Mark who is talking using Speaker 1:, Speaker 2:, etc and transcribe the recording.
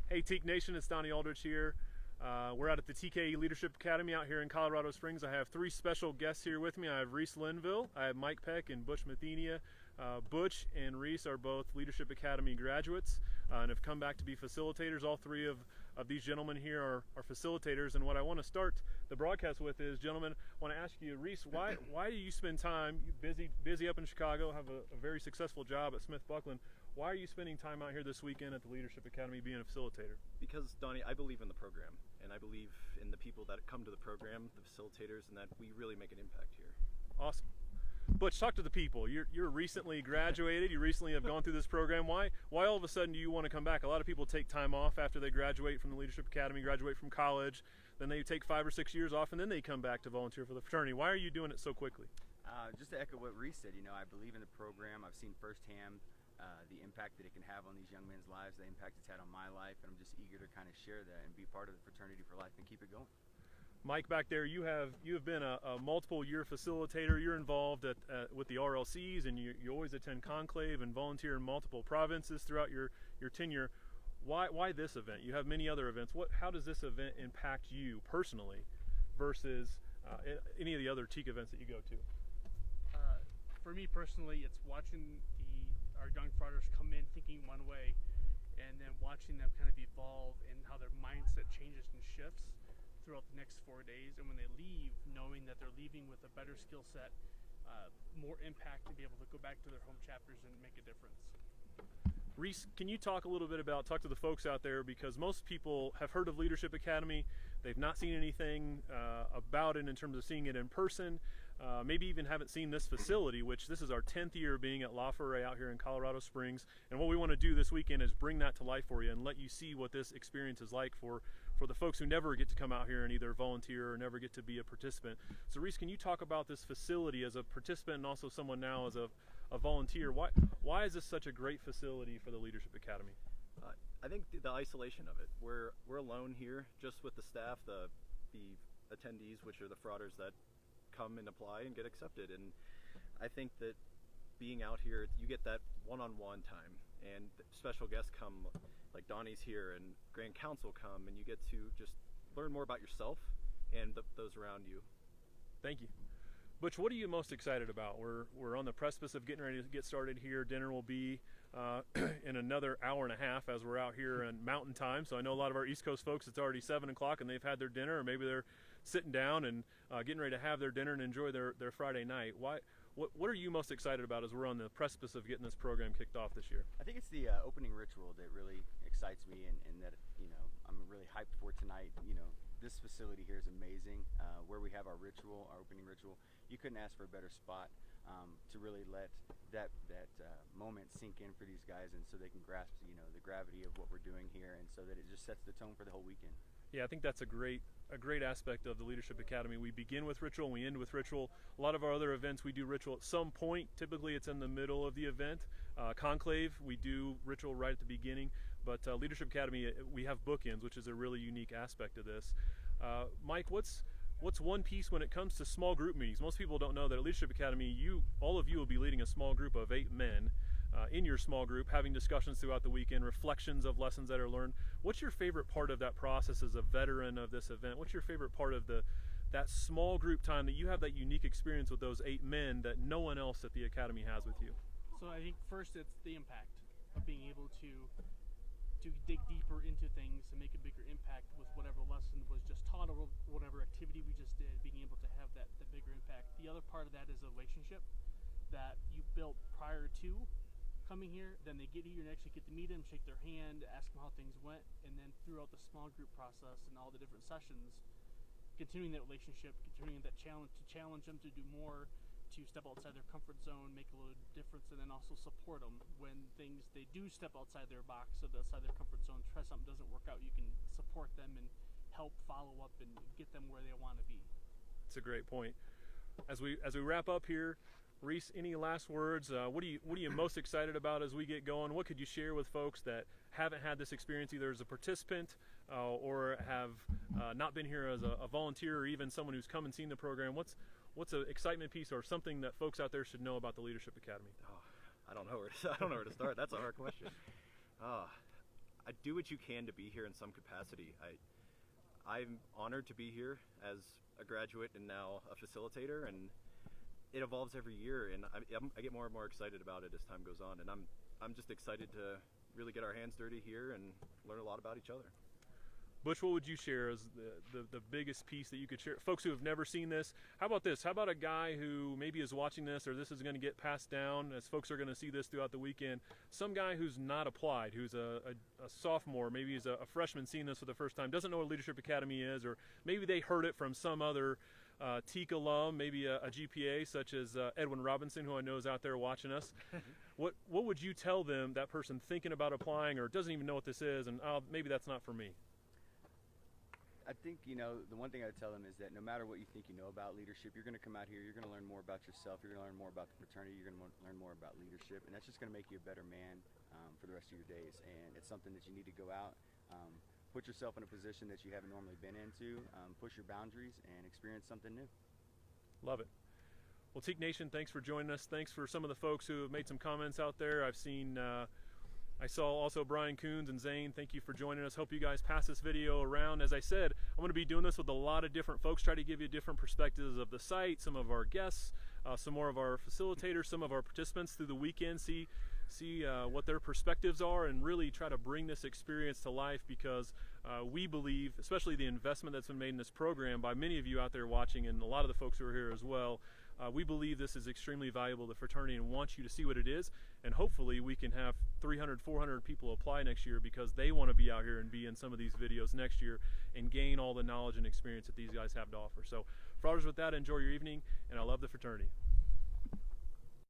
Speaker 1: Hey, Teak Nation, it's Donnie Aldrich here. We're out at the TKE Leadership Academy out here in Colorado Springs. I have three special guests here with me. I have Rees Linville, I have Mike Peck, and Butch Mathenia. Butch and Rees are both Leadership Academy graduates and have come back to be facilitators. All three of these gentlemen here are facilitators. And what I want to start the broadcast with is, gentlemen, I want to ask you, Rees, why do you spend time, busy up in Chicago, have a very successful job at Smith Buckland? Why are you spending time out here this weekend at the Leadership Academy being a facilitator?
Speaker 2: Because, Donnie, I believe in the program, and I believe in the people that come to the program, the facilitators, and that we really make an impact here.
Speaker 1: Awesome. Butch, talk to the people. You're recently graduated. You recently have gone through this program. Why all of a sudden do you want to come back? A lot of people take time off after they graduate from the Leadership Academy, graduate from college. Then they take 5 or 6 years off, and then they come back to volunteer for the fraternity. Why are you doing it so quickly?
Speaker 3: Just to echo what Rees said, I believe in the program. I've seen firsthand the impact that it can have on these young men's lives, the impact it's had on my life, and I'm just eager to kind of share that and be part of the Fraternity for Life and keep it going.
Speaker 1: Mike, back there, you have been a multiple year facilitator. You're involved with the RLCs, and you always attend conclave and volunteer in multiple provinces throughout your tenure. Why this event? You have many other events. How does this event impact you personally versus any of the other TKE events that you go to?
Speaker 4: For me personally, it's watching our young frauders come in thinking one way, and then watching them kind of evolve and how their mindset changes and shifts throughout the next 4 days, and when they leave, knowing that they're leaving with a better skill set, more impact to be able to go back to their home chapters and make a difference.
Speaker 1: Rees, can you talk a little bit talk to the folks out there, because most people have heard of Leadership Academy, they've not seen anything about it in terms of seeing it in person, maybe even haven't seen this facility, which this is our 10th year being at La Foret out here in Colorado Springs, and what we want to do this weekend is bring that to life for you and let you see what this experience is like for the folks who never get to come out here and either volunteer or never get to be a participant. So Rees, can you talk about this facility as a participant and also someone now as a volunteer? Why is this such a great facility for the Leadership Academy?
Speaker 2: I think the isolation of it. We're alone here, just with the staff, the attendees, which are the frauders that come and apply and get accepted. And I think that being out here, you get that one-on-one time, and special guests come, like Donnie's here, and Grand Council come, and you get to just learn more about yourself and those around you.
Speaker 1: Thank you. Butch, what are you most excited about? We're on the precipice of getting ready to get started here. Dinner will be in another hour and a half as we're out here in Mountain Time. So I know a lot of our East Coast folks, it's already 7 o'clock and they've had their dinner, or maybe they're sitting down and getting ready to have their dinner and enjoy their Friday night. What are you most excited about as we're on the precipice of getting this program kicked off this year?
Speaker 3: I think it's the opening ritual that really excites me, and that I'm really hyped for tonight. This facility here is amazing. Where we have our ritual, our opening ritual, you couldn't ask for a better spot to really let that moment sink in for these guys, and so they can grasp the gravity of what we're doing here, and so that it just sets the tone for the whole weekend.
Speaker 1: Yeah, I think that's a great aspect of the Leadership Academy. We begin with ritual and we end with ritual. A lot of our other events, we do ritual at some point. Typically, it's in the middle of the event. Conclave, we do ritual right at the beginning. But Leadership Academy, we have bookends, which is a really unique aspect of this. Mike, what's one piece when it comes to small group meetings? Most people don't know that at Leadership Academy, all of you will be leading a small group of 8 men in your small group, having discussions throughout the weekend, reflections of lessons that are learned. What's your favorite part of that process as a veteran of this event? What's your favorite part of that small group time that you have that unique experience with those 8 men that no one else at the Academy has with you?
Speaker 4: So I think first it's the impact of being able to dig deeper into things and make a bigger impact with whatever lesson was just taught or whatever activity we just did, being able to have that bigger impact. The other part of that is a relationship that you built prior to coming here. Then they get here and actually get to meet them, shake their hand, ask them how things went, and then throughout the small group process and all the different sessions, continuing that relationship, continuing that challenge, to challenge them to do more, to step outside their comfort zone, make a little difference, and then also support them when they do step outside their box or outside their comfort zone, try something doesn't work out. You can support them and help follow up and get them where they want to be.
Speaker 1: It's a great point. As we wrap up here, Rees, any last words? What are you most excited about as we get going? What could you share with folks that haven't had this experience either as a participant or have not been here as a volunteer, or even someone who's come and seen the program? What's an excitement piece or something that folks out there should know about the Leadership Academy?
Speaker 2: I don't know where to start. That's a hard question. do what you can to be here in some capacity. I'm honored to be here as a graduate and now a facilitator, and it evolves every year, and I get more and more excited about it as time goes on, and I'm just excited to really get our hands dirty here and learn a lot about each other.
Speaker 1: Butch, what would you share as the biggest piece that you could share? Folks who have never seen this, how about this? How about a guy who maybe is watching this, or this is going to get passed down as folks are going to see this throughout the weekend, some guy who's not applied, who's a sophomore, maybe he's a freshman seeing this for the first time, doesn't know what Leadership Academy is, or maybe they heard it from some other TKE alum, maybe a GPA such as Edwin Robinson, who I know is out there watching us. What would you tell them, that person thinking about applying or doesn't even know what this is, and maybe that's not for me?
Speaker 3: I think, the one thing I would tell them is that no matter what you think you know about leadership, you're going to come out here, you're going to learn more about yourself, you're going to learn more about the fraternity, you're going to learn more about leadership, and that's just going to make you a better man for the rest of your days. And it's something that you need to go out, put yourself in a position that you haven't normally been into, push your boundaries, and experience something new.
Speaker 1: Love it. Well, Teak Nation, thanks for joining us. Thanks for some of the folks who have made some comments out there. I saw also Brian Coons and Zane. Thank you for joining us. Hope you guys pass this video around. As I said, I'm going to be doing this with a lot of different folks, try to give you different perspectives of the site, some of our guests, some more of our facilitators, some of our participants through the weekend, see what their perspectives are, and really try to bring this experience to life, because we believe, especially the investment that's been made in this program by many of you out there watching, and a lot of the folks who are here as well, we believe this is extremely valuable to the fraternity and want you to see what it is, and hopefully we can have 300, 400 people apply next year because they want to be out here and be in some of these videos next year and gain all the knowledge and experience that these guys have to offer. So, frauders, with that, enjoy your evening, and I love the fraternity.